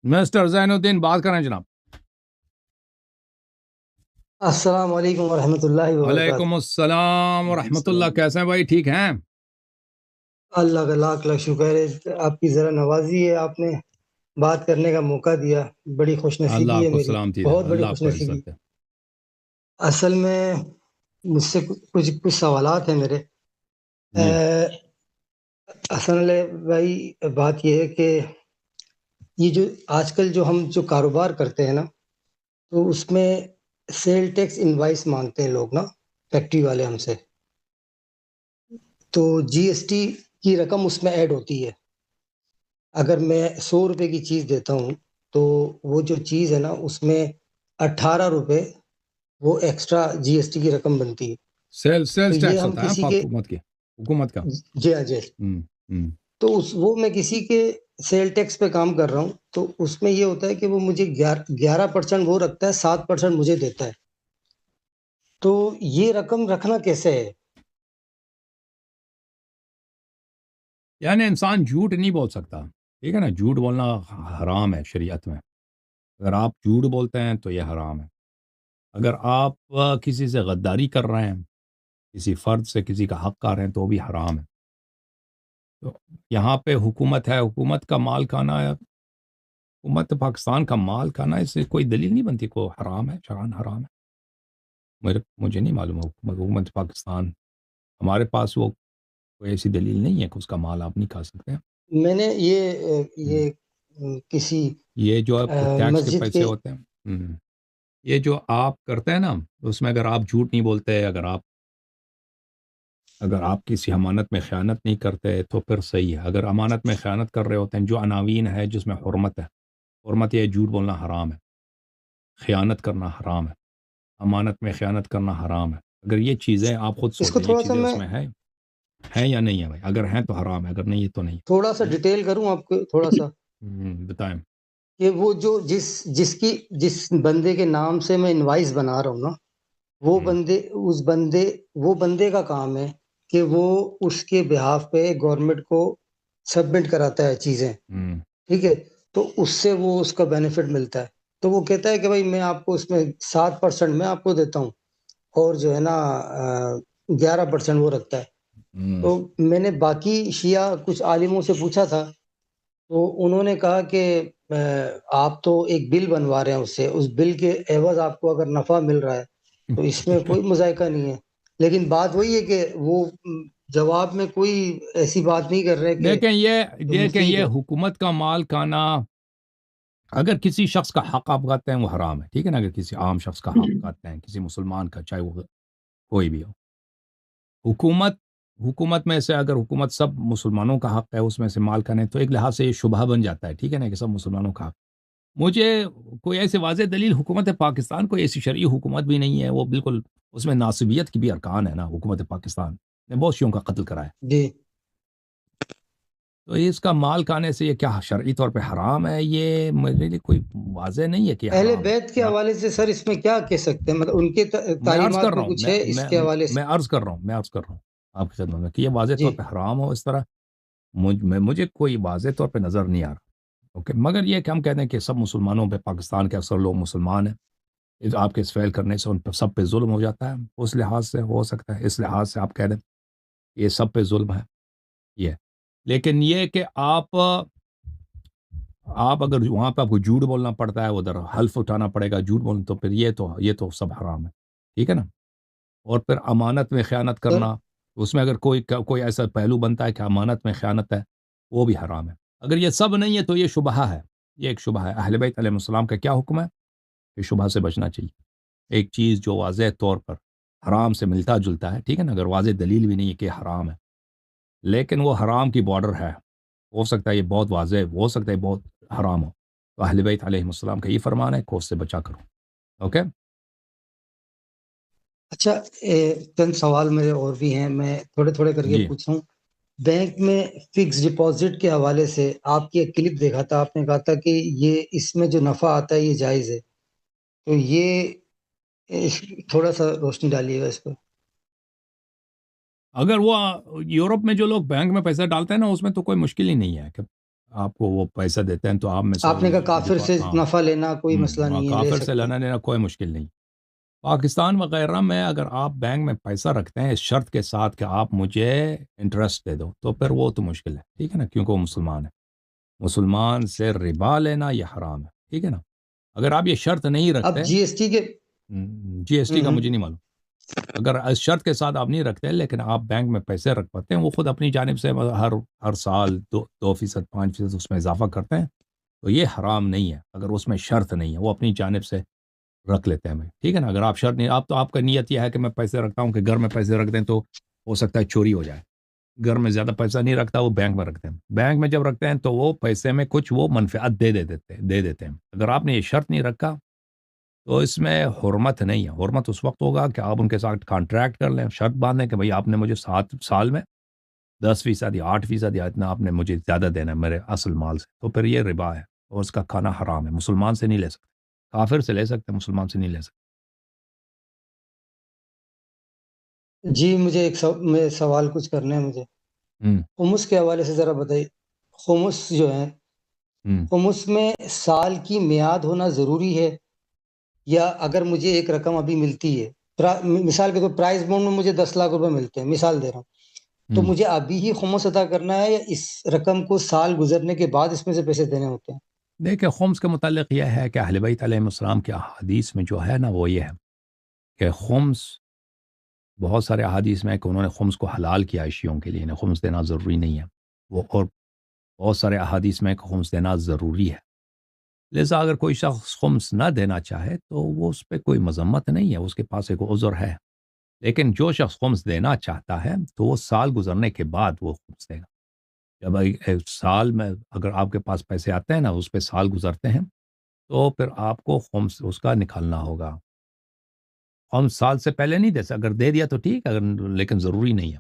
Mister زین الدین بات کریں جناب. السلام علیکم ورحمۃ اللہ وبرکاتہ. وعلیکم السلام ورحمۃ اللہ. کیسے ہیں بھائی؟ ٹھیک ہیں؟ اللہ کا لاکھ لاکھ شکر ہے، آپ کی ذرا نوازی ہے، آپ نے بات کرنے کا موقع دیا، بڑی خوش اللہ نصیبی ہے آپ کو میری، سلامتی دے، بہت بڑی اللہ آپ خوش کو نصیبی. عزت دے. اصل میں مجھ سے کچھ سوالات ہیں میرے. جی اصل بھائی بات یہ ہے کہ یہ جو آج کل جو ہم جو کاروبار کرتے ہیں نا، تو اس میں سیل ٹیکس انوائس مانگتے ہیں لوگ نا، فیکٹری والے ہم سے، تو جی ایس ٹی کی رقم اس میں ایڈ ہوتی ہے. اگر میں 100 روپے کی چیز دیتا ہوں تو وہ جو چیز ہے نا اس میں 18 روپے وہ ایکسٹرا جی ایس ٹی کی رقم بنتی ہے. سیلز تو یہ ٹیکس ہم ہوتا ہے کسی کے حکومت کا. جی ہاں جی، ہم. تو وہ میں کسی کے سیل ٹیکس پہ کام کر رہا ہوں، تو اس میں یہ ہوتا ہے کہ وہ مجھے 11% وہ رکھتا ہے، 7% مجھے دیتا ہے. تو یہ رقم رکھنا کیسے ہے؟ یعنی انسان جھوٹ نہیں بول سکتا، ٹھیک ہے نا. جھوٹ بولنا حرام ہے شریعت میں. اگر آپ جھوٹ بولتے ہیں تو یہ حرام ہے. اگر آپ کسی سے غداری کر رہے ہیں، کسی فرد سے کسی کا حق کر رہے ہیں، تو بھی حرام ہے. تو یہاں پہ حکومت ہے، حکومت کا مال کھانا ہے، حکومت پاکستان کا مال کھانا، اس سے کوئی دلیل نہیں بنتی کو حرام ہے، شرعاً حرام ہے. مجھے نہیں معلوم ہے حکومت پاکستان، ہمارے پاس وہ کوئی ایسی دلیل نہیں ہے کہ اس کا مال آپ نہیں کھا سکتے. میں نے یہ کسی یہ جو ٹیکس کے مسجد پیسے کے ہوتے ہیں، یہ جو آپ کرتے ہیں نا، اس میں اگر آپ جھوٹ نہیں بولتے، اگر آپ کسی امانت میں خیانت نہیں کرتے تو پھر صحیح ہے. اگر امانت میں خیانت کر رہے ہوتے ہیں، جو عناوین ہے جس میں حرمت ہے، حرمت یہ جھوٹ بولنا حرام ہے، خیانت کرنا حرام ہے، امانت میں خیانت کرنا حرام ہے. اگر یہ چیزیں آپ خود اس کو سوچیں، یہ تھوڑا سا چیزیں اس میں میں ہیں یا نہیں ہے بھائی؟ اگر ہیں تو حرام ہے، اگر نہیں ہے تو نہیں. تھوڑا سا ڈیٹیل کروں آپ کو، تھوڑا سا بتائیں. کہ وہ جو جس بندے کے نام سے میں انوائس بنا رہا ہوں نا، وہ ہم، وہ بندے کا کام ہے کہ وہ اس کے بہاف پہ گورنمنٹ کو سبمٹ کراتا ہے چیزیں، ہم، ٹھیک ہے. تو اس سے وہ اس کا بینیفٹ ملتا ہے. تو وہ کہتا ہے کہ بھائی میں آپ کو اس میں 7% میں آپ کو دیتا ہوں، اور جو ہے نا 11% وہ رکھتا ہے. ہم. تو میں نے باقی شیعہ کچھ عالموں سے پوچھا تھا، تو انہوں نے کہا کہ آپ تو ایک بل بنوا رہے ہیں اس سے، اس بل کے عوض آپ کو اگر نفع مل رہا ہے تو اس میں کوئی مذائقہ نہیں ہے. لیکن بات وہی ہے کہ وہ جواب میں کوئی ایسی بات نہیں کر رہے کہ دیکھیں مفید یہ ہے. حکومت کا مال کھانا، اگر کسی شخص کا حق آپ کھاتے ہیں وہ حرام ہے، ٹھیک ہے نا. اگر کسی عام شخص کا حق کھاتے ہیں، کسی مسلمان کا، چاہے وہ کوئی بھی ہو، حکومت میں سے اگر حکومت سب مسلمانوں کا حق ہے اس میں سے مال کھانے، تو ایک لحاظ سے یہ شبہ بن جاتا ہے، ٹھیک ہے نا، کہ سب مسلمانوں کا حق. مجھے کوئی ایسے واضح دلیل، حکومت پاکستان کوئی ایسی شرعی حکومت بھی نہیں ہے، وہ بالکل اس میں ناصبیت کی بھی ارکان ہے نا. حکومت پاکستان نے بہت شیعوں کا قتل کرا ہے، جی تو اس کا مال کھانے سے یہ کیا شرعی طور پہ حرام ہے؟ یہ میرے لیے کوئی واضح نہیں ہے کہ یہ اہل حرام ہے. بیت کے حوالے سے سر اس میں کیا کہہ سکتے ہیں؟ مطلب ان کے میں عرض کر تعلیمات رہا میں ہوں کچھ ہے اس کے حوالے سے؟ میں عرض کر رہا ہوں آپ کی خدمت میں کہ یہ واضح جی طور پہ حرام ہو اس طرح مجھے کوئی واضح طور پہ نظر نہیں آ رہا. اوکے، مگر یہ کہ ہم کہتے ہیں کہ سب مسلمانوں پہ، پاکستان کے اکثر لوگ مسلمان ہیں، آپ کے اس فعل کرنے سے ان پہ سب پہ ظلم ہو جاتا ہے. اس لحاظ سے ہو سکتا ہے، اس لحاظ سے آپ کہہ دیں یہ سب پہ ظلم ہے یہ. لیکن یہ کہ آپ اگر وہاں پہ آپ کو جھوٹ بولنا پڑتا ہے، ادھر حلف اٹھانا پڑے گا جھوٹ بولنا، تو پھر یہ تو سب حرام ہے، ٹھیک ہے نا. اور پھر امانت میں خیانت سر کرنا، اس میں اگر کوئی ایسا پہلو بنتا ہے کہ امانت میں خیانت ہے، وہ بھی حرام ہے. اگر یہ سب نہیں ہے تو یہ شبہ ہے، یہ ایک شبہ ہے. اہل بیت علیہ السلام کا کیا حکم ہے؟ کہ شبہ سے بچنا چاہیے. ایک چیز جو واضح طور پر حرام سے ملتا جلتا ہے، ٹھیک ہے نا، اگر واضح دلیل بھی نہیں ہے کہ حرام ہے، لیکن وہ حرام کی بارڈر ہے، ہو سکتا ہے یہ بہت واضح، ہو سکتا ہے بہت حرام ہو، تو اہل بیت علیہ السلام کا یہ فرمان ہے کہ اس سے بچا کرو. اوکے. اچھا، چند سوال میرے اور بھی ہیں، میں تھوڑے تھوڑے کر کے جی پوچھ رہا ہوں. بینک میں فکس ڈپازٹ کے حوالے سے آپ کی ایک کلپ دیکھا تھا، آپ نے کہا تھا کہ یہ اس میں جو نفع آتا ہے یہ جائز ہے، تو یہ تھوڑا سا روشنی ڈالیے گا اس پر. اگر وہ یورپ میں جو لوگ بینک میں پیسہ ڈالتے ہیں نا، اس میں تو کوئی مشکل ہی نہیں ہے کہ آپ کو وہ پیسہ دیتے ہیں تو آپ میں سے آپ نے کہا کافر سے ہاں نفع لینا کوئی مسئلہ نہیں ہے، لے کافر سے سکتے ہیں۔ لینا دینا کوئی مشکل نہیں۔ پاکستان وغیرہ میں اگر آپ بینک میں پیسہ رکھتے ہیں اس شرط کے ساتھ کہ آپ مجھے انٹرسٹ دے دو تو پھر وہ تو مشکل ہے، ٹھیک ہے نا، کیونکہ وہ مسلمان ہے۔ مسلمان سے ربا لینا یہ حرام ہے، ٹھیک ہے نا۔ اگر آپ یہ شرط نہیں اب رکھتے، جی ایس ٹی کے جی ایس ٹی کا ہوں مجھے نہیں معلوم، اگر اس شرط کے ساتھ آپ نہیں رکھتے لیکن آپ بینک میں پیسے رکھ پاتے ہیں، وہ خود اپنی جانب سے ہر سال 2% 5% اس میں اضافہ کرتے ہیں، تو یہ حرام نہیں ہے اگر اس میں شرط نہیں ہے، وہ اپنی جانب سے رکھ لیتے ہیں بھائی، ٹھیک ہے نا۔ اگر آپ شرط نہیں، آپ کا نیت یہ ہے کہ میں پیسے رکھتا ہوں کہ گھر میں پیسے رکھ دیں تو ہو سکتا ہے چوری ہو جائے، گھر میں زیادہ پیسہ نہیں رکھتا، وہ بینک میں رکھتے ہیں، بینک میں جب رکھتے ہیں تو وہ پیسے میں کچھ وہ منفعت دے دیتے ہیں۔ اگر آپ نے یہ شرط نہیں رکھا تو اس میں حرمت نہیں ہے۔ حرمت اس وقت ہوگا کہ آپ ان کے ساتھ کانٹریکٹ کر لیں، شرط باندھیں کہ بھائی آپ نے مجھے 7 سال میں 10% یا 8% یا اتنا آپ نے مجھے زیادہ دینا ہے میرے اصل مال سے، تو پھر یہ ربا ہے اور اس کا کھانا حرام ہے، مسلمان سے نہیں لے سکتے، کافر سے لے سکتے ہیں، مسلمان سے نہیں لے سکتے۔ جی مجھے ایک میں سوال کچھ کرنا ہے مجھے، ہوں خمس کے حوالے سے ذرا بتائیے۔ خمس جو ہے، ہوں خمس میں سال کی میعاد ہونا ضروری ہے، یا اگر مجھے ایک رقم ابھی ملتی ہے، مثال کے طور پرائز بونڈ میں مجھے 10 لاکھ روپے ملتے ہیں، مثال دے رہا ہوں، تو ہوں مجھے ابھی ہی خمس ادا کرنا ہے یا اس رقم کو سال گزرنے کے بعد اس میں سے پیسے دینے ہوتے ہیں؟ دیکھیں، خمس کے متعلق یہ ہے کہ اہل بیت علیہ السلام کے احادیث میں جو ہے نا وہ یہ ہے کہ خمس، بہت سارے احادیث میں ہے کہ انہوں نے خمس کو حلال کیا عشیوں کے لیے، انہیں خمس دینا ضروری نہیں ہے وہ، اور بہت سارے احادیث میں ہے کہ خمس دینا ضروری ہے۔ لہذا اگر کوئی شخص خمس نہ دینا چاہے تو وہ اس پہ کوئی مذمت نہیں ہے، اس کے پاس ایک عذر ہے، لیکن جو شخص خمس دینا چاہتا ہے تو وہ سال گزرنے کے بعد وہ خمس دے گا۔ جب ایک سال میں اگر آپ کے پاس پیسے آتے ہیں نا، اس پہ سال گزرتے ہیں تو پھر آپ کو خمس اس کا نکالنا ہوگا۔ خمس سال سے پہلے نہیں دے سکتے، اگر دے دیا تو ٹھیک، اگر لیکن ضروری نہیں ہے۔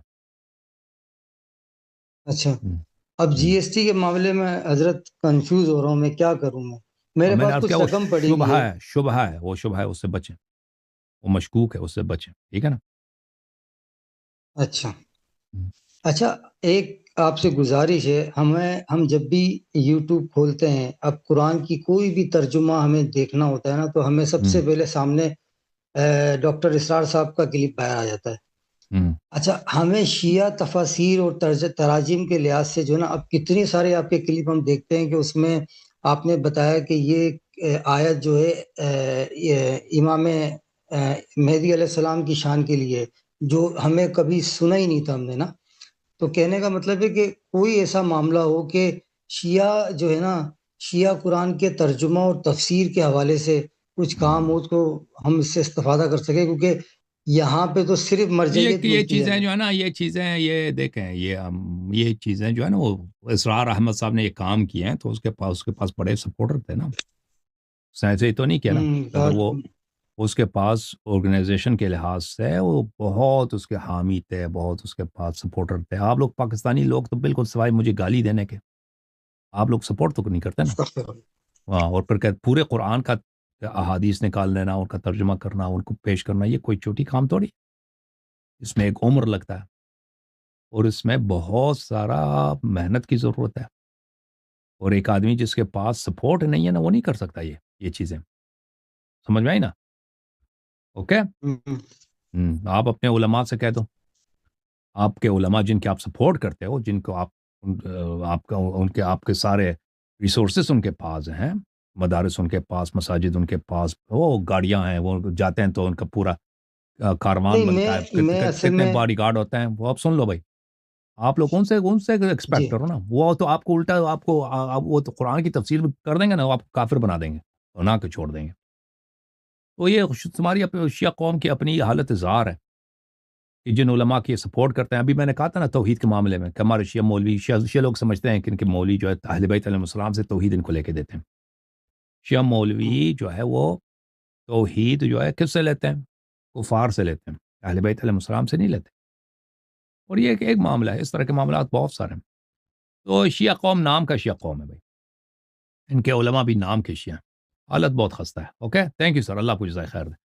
اچھا، ہوں، اب جی ہوں۔ ایس ٹی کے معاملے میں حضرت کنفیوز ہو رہا ہوں، میں کیا کروں؟ اور میرے میں نے پاس عرض کیا کچھ وہ رقم پڑی شبہ ہوئی ہے۔ ہے، شبہ ہے، وہ شبہ ہے، اس سے بچیں، وہ مشکوک ہے، اس سے بچیں، ٹھیک ہے نا۔ اچھا ہوں، اچھا، ایک آپ سے گزارش ہے، ہم جب بھی یوٹیوب کھولتے ہیں، اب قرآن کی کوئی بھی ترجمہ ہمیں دیکھنا ہوتا ہے نا، تو ہمیں سب ہوں، سے پہلے سامنے ڈاکٹر اسرار صاحب کا کلپ باہر آ جاتا ہے۔ ہوں، اچھا، ہمیں شیعہ تفاسیر اور تراجم کے لحاظ سے جو ہے نا، اب کتنے سارے آپ کے کلپ ہم دیکھتے ہیں کہ اس میں آپ نے بتایا کہ یہ آیت جو ہے یہ امام مہدی علیہ السلام کی شان کے لیے، جو ہمیں کبھی سنا ہی نہیں تھا ہم نے نا۔ تو کہنے کا مطلب ہے کہ کوئی ایسا معاملہ ہو کہ شیعہ جو ہے نا، شیعہ قرآن کے ترجمہ اور تفسیر کے حوالے سے کچھ کام ہو تو ہم اس سے استفادہ کر سکیں، کیونکہ یہاں پہ تو صرف مرجعیت یہ ملتی ہے چیزیں ہمیں۔ جو ہے نا، یہ چیزیں یہ دیکھیں، یہ چیزیں جو ہے نا، وہ اسرار احمد صاحب نے یہ کام کیے ہیں تو اس کے پاس بڑے سپورٹر تھے نا، ایسے ہی تو نہیں کیا نا، اگر وہ اس کے پاس آرگنائزیشن کے لحاظ سے وہ بہت اس کے حامی تھے، بہت اس کے پاس سپورٹر تھے۔ آپ لوگ پاکستانی لوگ تو بالکل سوائے مجھے گالی دینے کے، آپ لوگ سپورٹ تو نہیں کرتے نا۔ استغفر اللہ۔ ہاں، اور پھر پورے قرآن کا احادیث نکال لینا، ان کا ترجمہ کرنا، ان کو پیش کرنا، یہ کوئی چھوٹی کام تھوڑی، اس میں ایک عمر لگتا ہے اور اس میں بہت سارا محنت کی ضرورت ہے، اور ایک آدمی جس کے پاس سپورٹ نہیں ہے نا، وہ نہیں کر سکتا یہ چیزیں، سمجھ میں آئی نا؟ اوکے۔ آپ اپنے علماء سے کہہ دو، آپ کے علماء جن کے آپ سپورٹ کرتے ہو، جن کو آپ کے سارے ریسورسز ان کے پاس ہیں، مدارس ان کے پاس، مساجد ان کے پاس، وہ گاڑیاں ہیں، وہ جاتے ہیں تو ان کا پورا کاروان نہیں، بنتا ہے، میں اصل کتنے میں باڈی گارڈ ہوتے ہیں، وہ آپ سن لو بھائی، آپ لوگ ان سے جی ایکسپیکٹ کرو نا، وہ تو آپ کو الٹا، وہ تو قرآن کی تفسیر کر دیں گے نا، وہ آپ کو کافر بنا دیں گے اور نہ کہ چھوڑ دیں گے۔ تو یہ تمہاری شیعہ قوم کی اپنی حالت زار ہے کہ جن علماء کی سپورٹ کرتے ہیں۔ ابھی میں نے کہا تھا نا توحید کے معاملے میں کہ ہمارے شیعہ مولوی، شیعہ لوگ سمجھتے ہیں کہ ان کے مولوی جو ہے اہل بیت علیہ السلام سے توحید ان کو لے کے دیتے ہیں۔ شیعہ مولوی جو ہے وہ توحید جو ہے کس سے لیتے ہیں؟ کفار سے لیتے ہیں، اہل بیت علیہ السلام سے نہیں لیتے۔ اور یہ ایک معاملہ ہے، اس طرح کے معاملات بہت سارے ہیں۔ تو شیعہ قوم نام کا شیعہ قوم ہے بھائی، ان کے علماء بھی نام کے شیعہ ہیں، حالت بہت خستہ ہے۔ اوکے، تھینک یو سر، اللہ آپ کو جزائے خیر دے۔